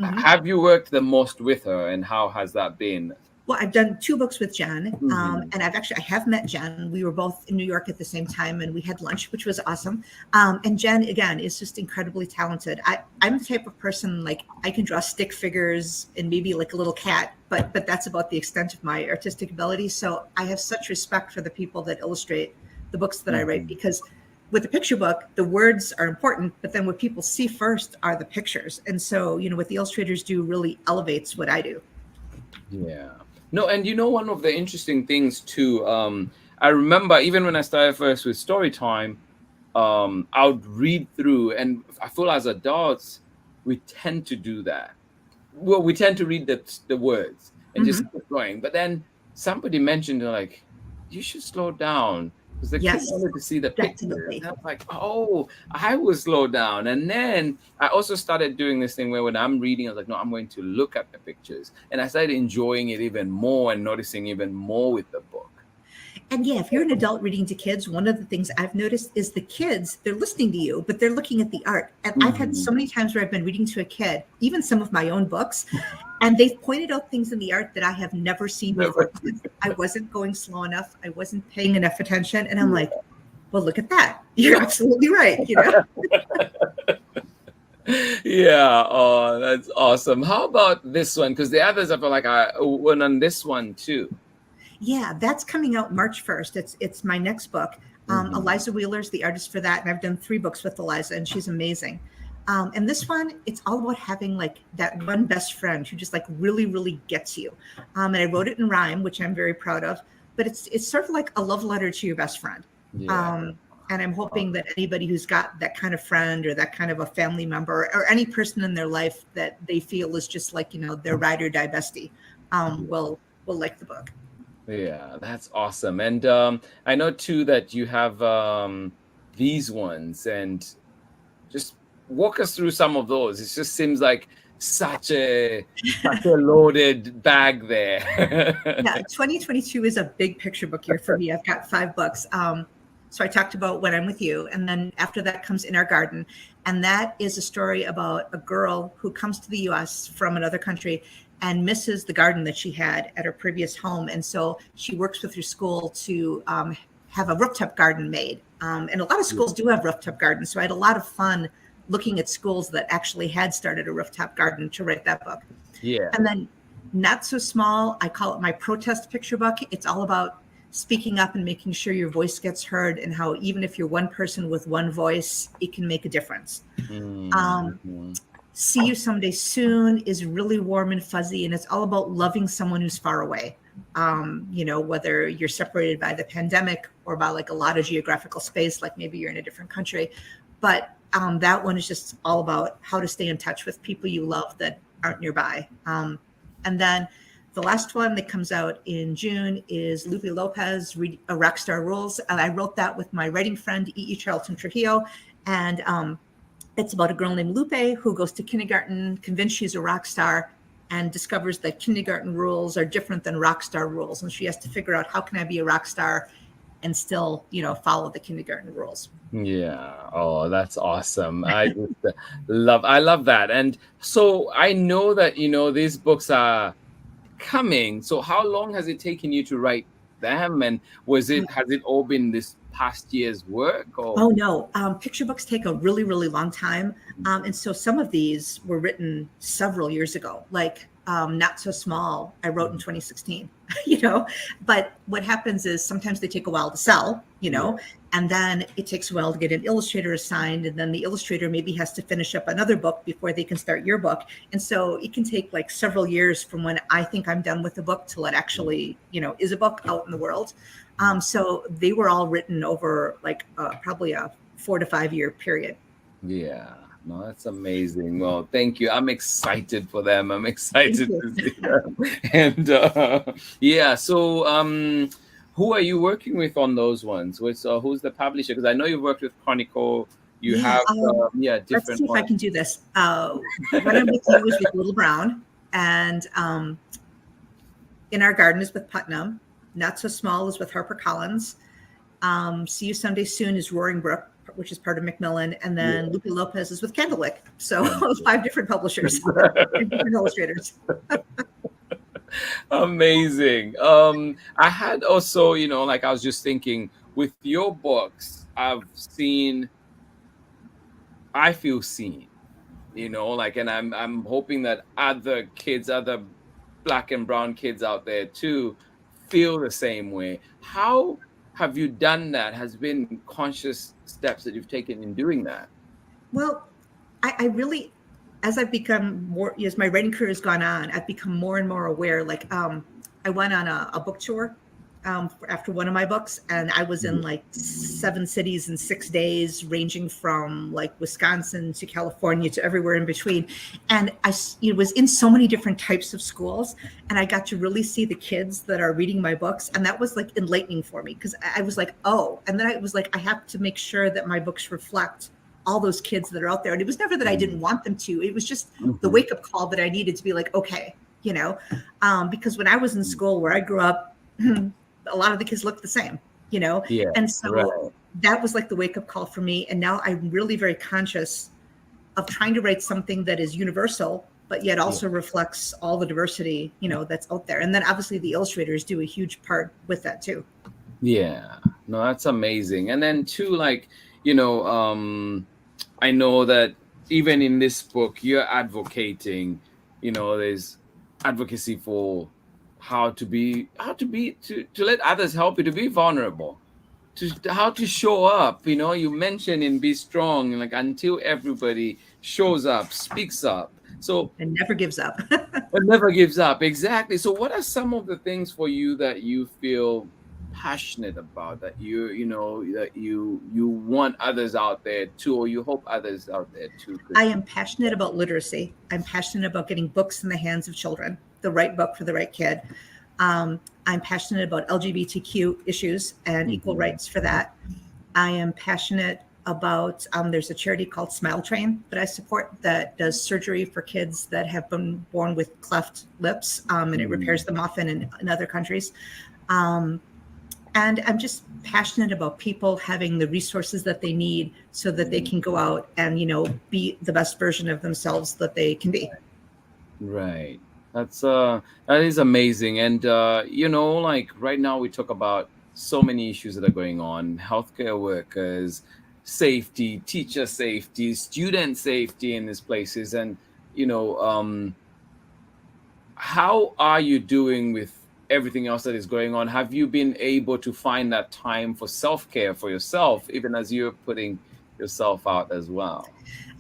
Mm-hmm. Have you worked the most with her, and how has that been? Well, I've done 2 books with Jen, and I have met Jen. We were both in New York at the same time, and we had lunch, which was awesome. And Jen, again, is just incredibly talented. I'm the type of person, I can draw stick figures and maybe a little cat, but that's about the extent of my artistic ability. So I have such respect for the people that illustrate the books that I write, because with the picture book, the words are important, but then what people see first are the pictures. And so, what the illustrators do really elevates what I do. Yeah. No, and one of the interesting things too, I remember even when I started first with Storytime, I would read through, and I feel as adults, we tend to do that. Well, we tend to read the words and just keep going. But then somebody mentioned, you should slow down, because the kids wanted to see the picture. And I was like, oh, I will slow down. And then I also started doing this thing where when I'm reading, I was like, no, I'm going to look at the pictures. And I started enjoying it even more and noticing even more with the book. And yeah, if you're an adult reading to kids, one of the things I've noticed is the kids, they're listening to you, but they're looking at the art. And I've had so many times where I've been reading to a kid, even some of my own books, and they've pointed out things in the art that I have never seen before. I wasn't going slow enough. I wasn't paying enough attention. And I'm like, well, look at that. You're absolutely right. You know? Yeah. Oh, that's awesome. How about this one? Because the others, I feel like I went on this one too. Yeah, that's coming out March 1st. It's my next book. Eliza Wheeler's the artist for that. And I've done 3 books with Eliza, and she's amazing. And this one, it's all about having like that one best friend who just like really, really gets you. And I wrote it in rhyme, which I'm very proud of. But it's sort of like a love letter to your best friend. Yeah. And I'm hoping that anybody who's got that kind of friend or that kind of a family member or any person in their life that they feel is just like, you know, their ride or die bestie will like the book. Yeah, that's awesome. And I know too that you have these ones, and just walk us through some of those. It just seems like such a loaded bag there. Yeah, 2022 is a big picture book year for me. I've got 5 books. So I talked about When I'm With You, and then after that comes In Our Garden. And that is a story about a girl who comes to the US from another country and misses the garden that she had at her previous home. And so she works with her school to have a rooftop garden made. And a lot of schools do have rooftop gardens. So I had a lot of fun looking at schools that actually had started a rooftop garden to write that book. Yeah. And then Not So Small, I call it my protest picture book. It's all about speaking up and making sure your voice gets heard, and how even if you're one person with one voice, it can make a difference. See You Someday Soon is really warm and fuzzy, and it's all about loving someone who's far away. You know, whether you're separated by the pandemic or by like a lot of geographical space, like maybe you're in a different country. But that one is just all about how to stay in touch with people you love that aren't nearby. And then the last one that comes out in June is Lupe Lopez, A Rockstar Rules. And I wrote that with my writing friend, E.E. Charlton Trujillo. And it's about a girl named Lupe who goes to kindergarten, convinced she's a rock star, and discovers that kindergarten rules are different than rock star rules. And she has to figure out, how can I be a rock star and still, you know, follow the kindergarten rules. Yeah. Oh, that's awesome. I just love that. And so I know that, you know, these books are coming. So how long has it taken you to write them? And has it all been this past year's work? Or? Oh, no. Picture books take a really, really long time. And so some of these were written several years ago, like Not So Small, I wrote in 2016, you know, but what happens is sometimes they take a while to sell, you know, and then it takes a while to get an illustrator assigned. And then the illustrator maybe has to finish up another book before they can start your book. And so it can take like several years from when I think I'm done with the book till it actually, you know, is a book out in the world. So they were all written over like probably a 4 to 5 year period. Yeah. No, that's amazing. Well, thank you. I'm excited for them. I'm excited to see them. And yeah, so who are you working with on those ones? Who's the publisher? Because I know you've worked with Chronicle. You have different Let's see if ones. I can do this. When I'm With You is with Little Brown, and In Our Garden is with Putnam. Not So Small is with HarperCollins. See You Someday Soon is Roaring Brook, which is part of Macmillan, and then Lupe Lopez is with Candlewick. So 5 different publishers and different illustrators. Amazing. I had also, you know, like I was just thinking with your books, I feel seen, you know, like, and I'm hoping that other Black and brown kids out there too feel the same way. How have you done that? Has been conscious steps that you've taken in doing that? Well, I really, as I've become more, as my writing career has gone on, I've become more and more aware. Like I went on a book tour after one of my books, and I was in like 7 cities in 6 days, ranging from like Wisconsin to California to everywhere in between. And I was in so many different types of schools, and I got to really see the kids that are reading my books. And that was like enlightening for me, because I was like, oh, and then I was like, I have to make sure that my books reflect all those kids that are out there. And it was never that I didn't want them to. It was just the wake up call that I needed to be like, okay, you know, because when I was in school where I grew up, a lot of the kids look the same, you know? Yeah. And so Right. that was like the wake up call for me. And now I'm really very conscious of trying to write something that is universal, but yet also reflects all the diversity, you know, that's out there. And then obviously the illustrators do a huge part with that too. Yeah. No, that's amazing. And then too, like, you know, I know that even in this book, you're advocating, you know, there's advocacy for to let others help you to be vulnerable, to how to show up. You know, you mentioned in Be Strong, like until everybody shows up, speaks up. So And never gives up. it never gives up. Exactly. So what are some of the things for you that you feel passionate about, that you know that you want others out there too, or you hope others out there too could? I am passionate about literacy. I'm passionate about getting books in the hands of children, the right book for the right kid. I'm passionate about LGBTQ issues and equal rights for that. I am passionate about, there's a charity called Smile Train that I support that does surgery for kids that have been born with cleft lips, and it repairs them often in other countries. And I'm just passionate about people having the resources that they need so that they can go out and, you know, be the best version of themselves that they can be. Right. That is amazing. And you know, like right now we talk about so many issues that are going on: healthcare workers, safety, teacher safety, student safety in these places. And you know, how are you doing with everything else that is going on? Have you been able to find that time for self-care for yourself, even as you're putting yourself out as well?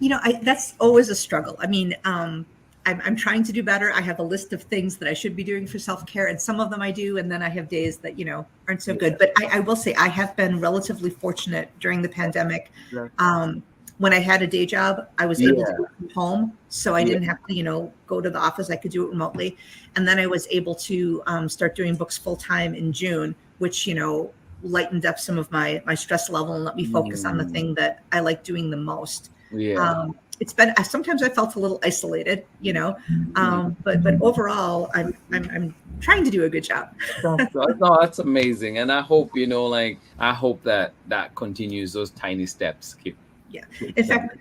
You know, that's always a struggle. I mean, I'm trying to do better. I have a list of things that I should be doing for self-care, and some of them I do, and then I have days that, you know, aren't so good. But I will say I have been relatively fortunate during the pandemic. When I had a day job, I was able to do it from home, so I didn't have to, you know, go to the office. I could do it remotely. And then I was able to start doing books full-time in June, which, you know, lightened up some of my stress level and let me focus on the thing that I like doing the most. It's been, sometimes I felt a little isolated, you know, but overall, I'm trying to do a good job. No, that's amazing. And I hope, you know, like, I hope that continues, those tiny steps keep. Yeah. In fact,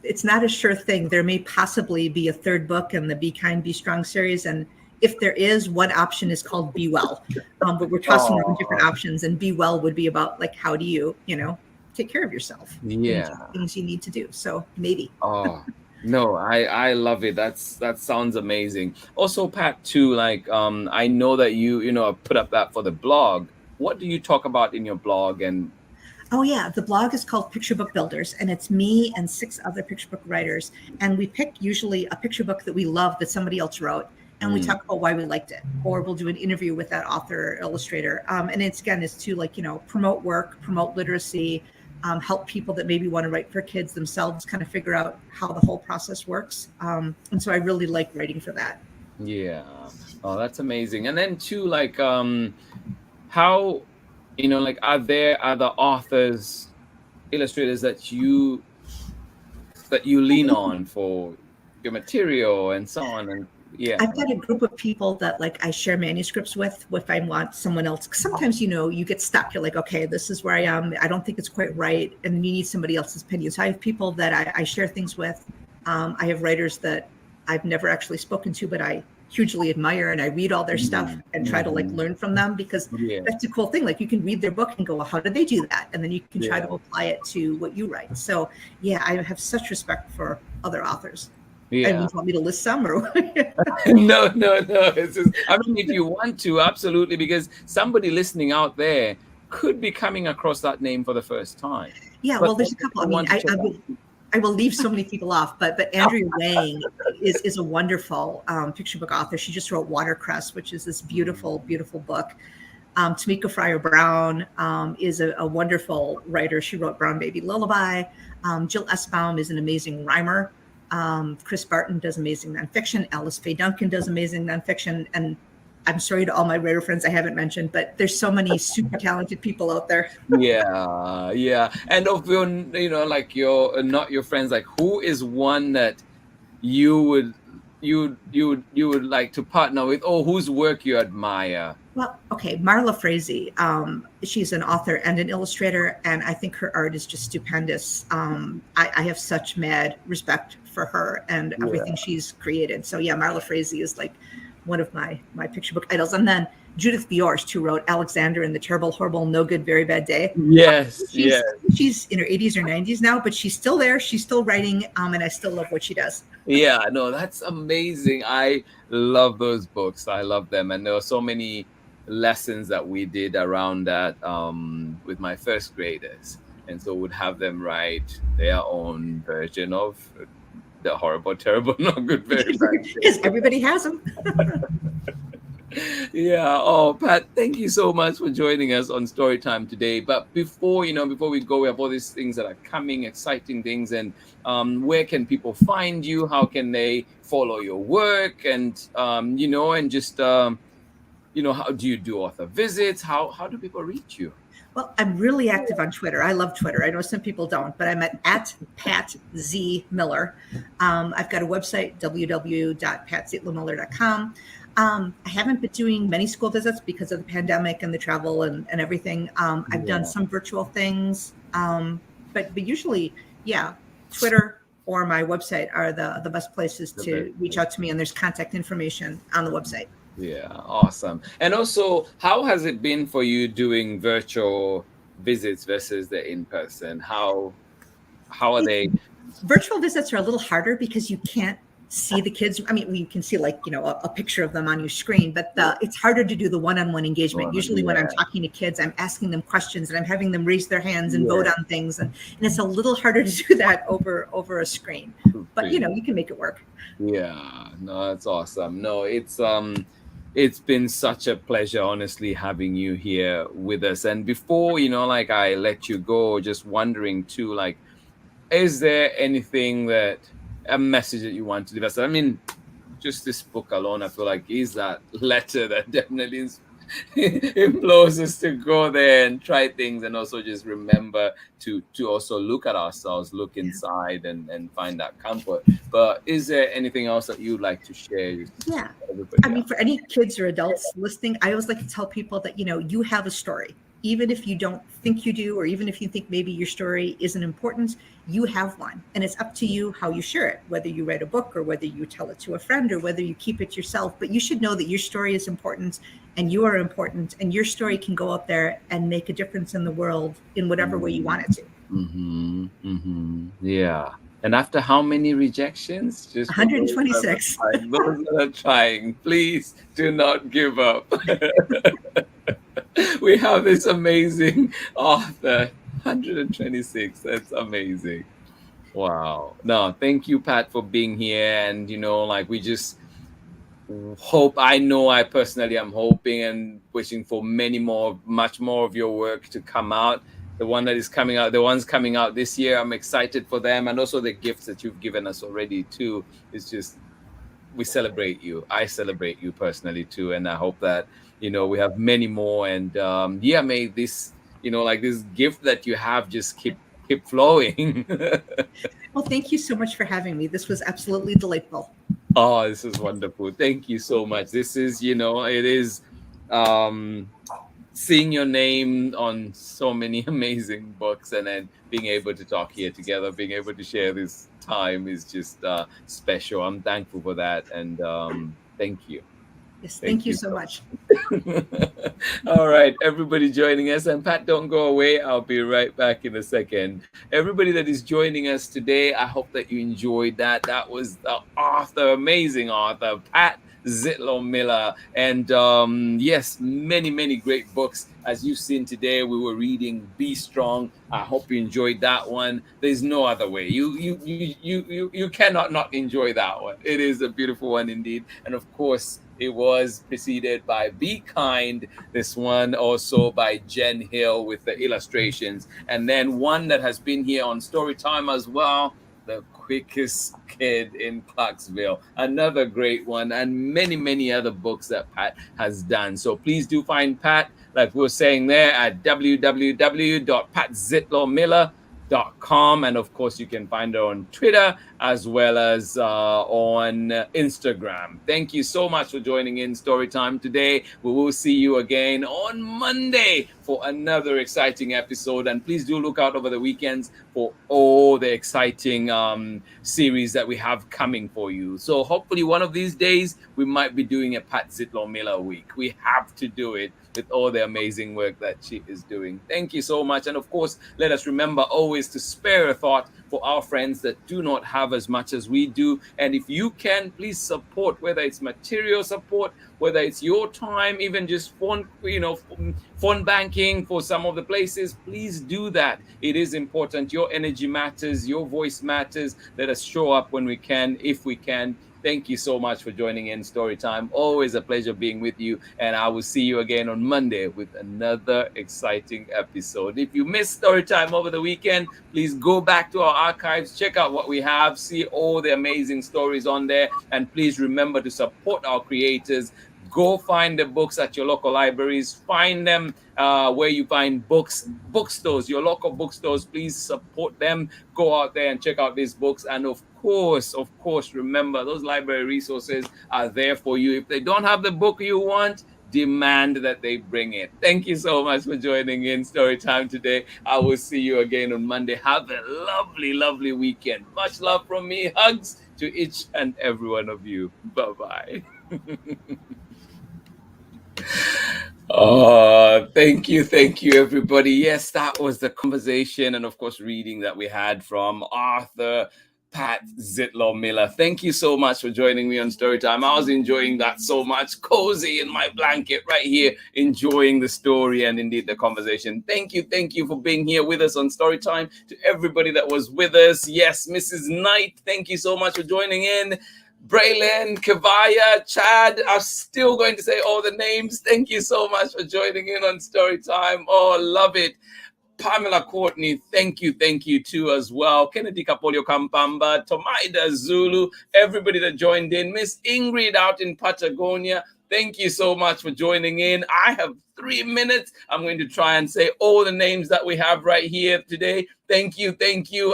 it's not a sure thing. There may possibly be a third book in the Be Kind, Be Strong series. And if there is, one option is called Be Well. But we're tossing around different options, and Be Well would be about like, how do you, you know, take care of yourself? Things you need to do. So maybe. No, I love it. That sounds amazing. Also, Pat, too, like, I know that you know, put up that for the blog. What do you talk about in your blog? And oh yeah, the blog is called Picture Book Builders, and it's me and 6 other picture book writers. And we pick usually a picture book that we love that somebody else wrote, and we talk about why we liked it, or we'll do an interview with that author or illustrator. And it's to, like, you know, promote work, promote literacy, help people that maybe want to write for kids themselves kind of figure out how the whole process works. And so I really like writing for that. Yeah. Oh, that's amazing. And then too, like, how, you know, like, are there other authors, illustrators that you lean on for your material and so on? And I've got a group of people that, like, I share manuscripts with if I want someone else. 'Cause sometimes, you know, you get stuck. You're like, okay, this is where I am. I don't think it's quite right. And you need somebody else's opinion. So I have people that I share things with. I have writers that I've never actually spoken to, but I hugely admire, and I read all their stuff and try to, like, learn from them, because that's a cool thing. Like, you can read their book and go, well, how did they do that? And then you can try to apply it to what you write. So yeah, I have such respect for other authors. And you want me to list some, or No. It's just, I mean, if you want to, absolutely, because somebody listening out there could be coming across that name for the first time. Yeah, well, there's a couple. I mean, I will leave so many people off, but Andrea Wang is a wonderful picture book author. She just wrote Watercress, which is this beautiful, beautiful book. Tamika Fryer Brown is a wonderful writer. She wrote Brown Baby Lullaby. Jill Esbaum is an amazing rhymer. Chris Barton does amazing nonfiction. Alice Faye Duncan does amazing nonfiction. And I'm sorry to all my writer friends I haven't mentioned, but there's so many super talented people out there. Yeah. And of your, you know, like, your not your friends, like, who is one that you would like to partner with, or whose work you admire Well, okay, Marla Frazee. She's an author and an illustrator, and I think her art is just stupendous. I have such mad respect for her and everything she's created. So yeah, Marla Frazee is like one of my picture book idols. And then Judith Bjorst, who wrote Alexander and the Terrible, Horrible, No Good, Very Bad Day. Yes, she's in her 80s or 90s now, but she's still there. She's still writing, and I still love what she does. Yeah, no, that's amazing. I love those books. I love them, and there were so many lessons that we did around that with my first graders, and so would have them write their own version of the horrible, terrible, no good, very bad. Because everybody has them. Yeah. Oh, Pat, thank you so much for joining us on Storytime today. But before we go, we have all these things that are coming, exciting things, and where can people find you? How can they follow your work? And and just how do you do author visits? How do people reach you? Well, I'm really active on Twitter. I love Twitter. I know some people don't, but I'm at Pat Z Miller. I've got a website, www.patzietlow.com. I haven't been doing many school visits because of the pandemic and the travel and everything. I've done some virtual things, but usually, Twitter or my website are the best places to reach out to me, and there's contact information on the website. Yeah, awesome. And also, how has it been for you doing virtual visits versus the in-person? How are they? Virtual visits are a little harder because you can't see the kids. I mean, you can see a picture of them on your screen, but it's harder to do the one-on-one engagement. Usually when I'm talking to kids, I'm asking them questions and I'm having them raise their hands and vote on things. And it's a little harder to do that over a screen, but you can make it work. Yeah, no, that's awesome. No, it's been such a pleasure, honestly, having you here with us. And before, I let you go, just wondering too, is there anything a message that you want to leave us? I mean, just this book alone, I feel like is that letter that definitely implores us to go there and try things, and also just remember to also look at ourselves, look inside and find that comfort. But is there anything else that you'd like to share? Yeah. I mean, for any kids or adults listening, I always like to tell people that, you have a story. Even if you don't think you do, or even if you think maybe your story isn't important, you have one. And it's up to you how you share it, whether you write a book or whether you tell it to a friend or whether you keep it yourself. But you should know that your story is important and you are important, and your story can go up there and make a difference in the world in whatever way you want it to. Yeah. And after how many rejections? Just 126. Those that are trying, please do not give up. We have this amazing author, 126. That's amazing. Wow. No, thank you, Pat, for being here. And, we just hope, I personally am hoping and wishing for much more of your work to come out. The ones coming out this year, I'm excited for them. And also the gifts that you've given us already, too. It's just, we celebrate you. I celebrate you personally, too. And I hope that, we have many more. And may this, this gift that you have just keep flowing. Well, thank you so much for having me. This was absolutely delightful. Oh, this is wonderful. Thank you so much. This is, it is seeing your name on so many amazing books, and then being able to talk here together, being able to share this time is just special. I'm thankful for that. And thank you. Yes, thank you so much. All right, everybody joining us. And Pat, don't go away. I'll be right back in a second. Everybody that is joining us today, I hope that you enjoyed that. That was the amazing author, Pat Zietlow Miller. And yes, many, many great books. As you've seen today, we were reading Be Strong. I hope you enjoyed that one. There's no other way. You cannot not enjoy that one. It is a beautiful one indeed. And of course, it was preceded by Be Kind, this one also by Jen Hill with the illustrations. And then one that has been here on Storytime as well, The Quickest Kid in Clarksville. Another great one, and many, many other books that Pat has done. So please do find Pat, like we were saying there, at www.patzietlow.com. com, and of course you can find her on Twitter as well as on Instagram. Thank you so much for joining in Storytime today. We will see you again on Monday for another exciting episode, and please do look out over the weekends for all the exciting series that we have coming for you. So hopefully one of these days we might be doing a Pat Zietlow Miller week. We have to do it with all the amazing work that she is doing. Thank you so much. And of course, let us remember always to spare a thought for our friends that do not have as much as we do. And if you can, please support, whether it's material support, whether it's your time, even just phone banking for some of the places, please do that. It is important. Your energy matters. Your voice matters. Let us show up when we can, if we can. Thank you so much for joining in Storytime. Always a pleasure being with you. And I will see you again on Monday with another exciting episode. If you missed Storytime over the weekend, please go back to our archives, check out what we have, see all the amazing stories on there. And please remember to support our creators. Go find the books at your local libraries. Find them where you find books, bookstores, your local bookstores. Please support them. Go out there and check out these books. And of course, remember those library resources are there for you. If they don't have the book you want, demand that they bring it. Thank you so much for joining in Storytime today. I will see you again on Monday. Have a lovely, lovely weekend. Much love from me. Hugs to each and every one of you. Bye-bye. Oh, thank you, everybody. Yes, that was the conversation and, of course, reading that we had from author Pat Zietlow Miller. Thank you so much for joining me on Storytime. I was enjoying that so much, cozy in my blanket right here, enjoying the story and indeed the conversation. Thank you for being here with us on Storytime. To everybody that was with us, yes, Mrs. Knight, thank you so much for joining in. Braylon, Kavaya, Chad, I'm still going to say all the names. Thank you so much for joining in on Storytime. Oh, love it. Pamela Courtney, thank you too as well. Kennedy Kapolio Kampamba, Tomaida Zulu, everybody that joined in. Miss Ingrid out in Patagonia, thank you so much for joining in. I have 3 minutes. I'm going to try and say all the names that we have right here today. Thank you.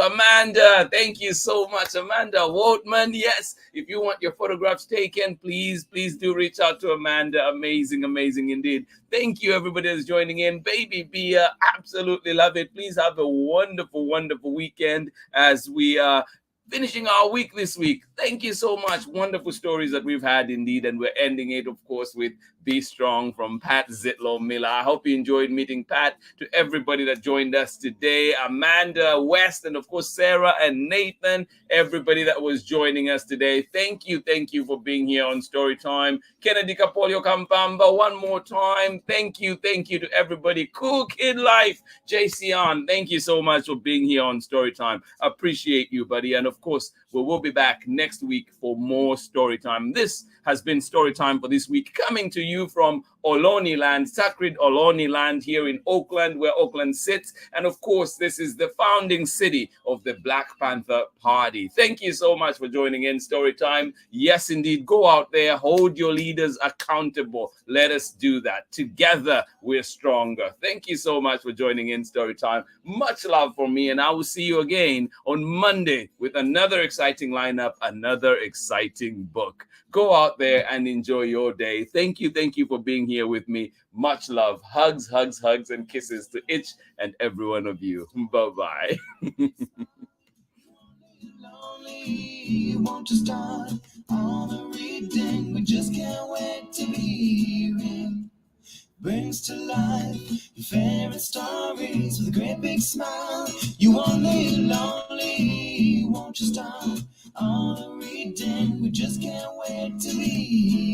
Amanda, thank you so much. Amanda Waltman, yes. If you want your photographs taken, please do reach out to Amanda. Amazing indeed. Thank you, everybody that's joining in. Baby Bia, absolutely love it. Please have a wonderful weekend as we are finishing our week this week. Thank you so much. Wonderful stories that we've had indeed. And we're ending it, of course, with Be Strong from Pat Zietlow Miller. I hope you enjoyed meeting Pat. To everybody that joined us today, Amanda, West, and of course, Sarah and Nathan, everybody that was joining us today. Thank you for being here on Storytime. Kennedy Kapolio Kampamba, one more time. Thank you to everybody. Cool Kid Life, JC on. Thank you so much for being here on Storytime. Appreciate you, buddy. And of course, we will be back next week for more Storytime. This has been Storytime for this week, coming to you from Ohlone Land, sacred Ohlone Land here in Oakland, where Oakland sits. And of course, this is the founding city of the Black Panther Party. Thank you so much for joining in Storytime. Yes, indeed, go out there, hold your leaders accountable. Let us do that. Together, we're stronger. Thank you so much for joining in Storytime. Much love from me, and I will see you again on Monday with another exciting lineup, another exciting book. Go out there and enjoy your day. Thank you for being here with me. Much love. Hugs, and kisses to each and every one of you. Bye-bye. Lonely, won't you start on the reading? We just can't wait to be hearing. Brings to life your favorite stories with a great big smile. You only lonely, won't you start on the reading? We just can't wait to be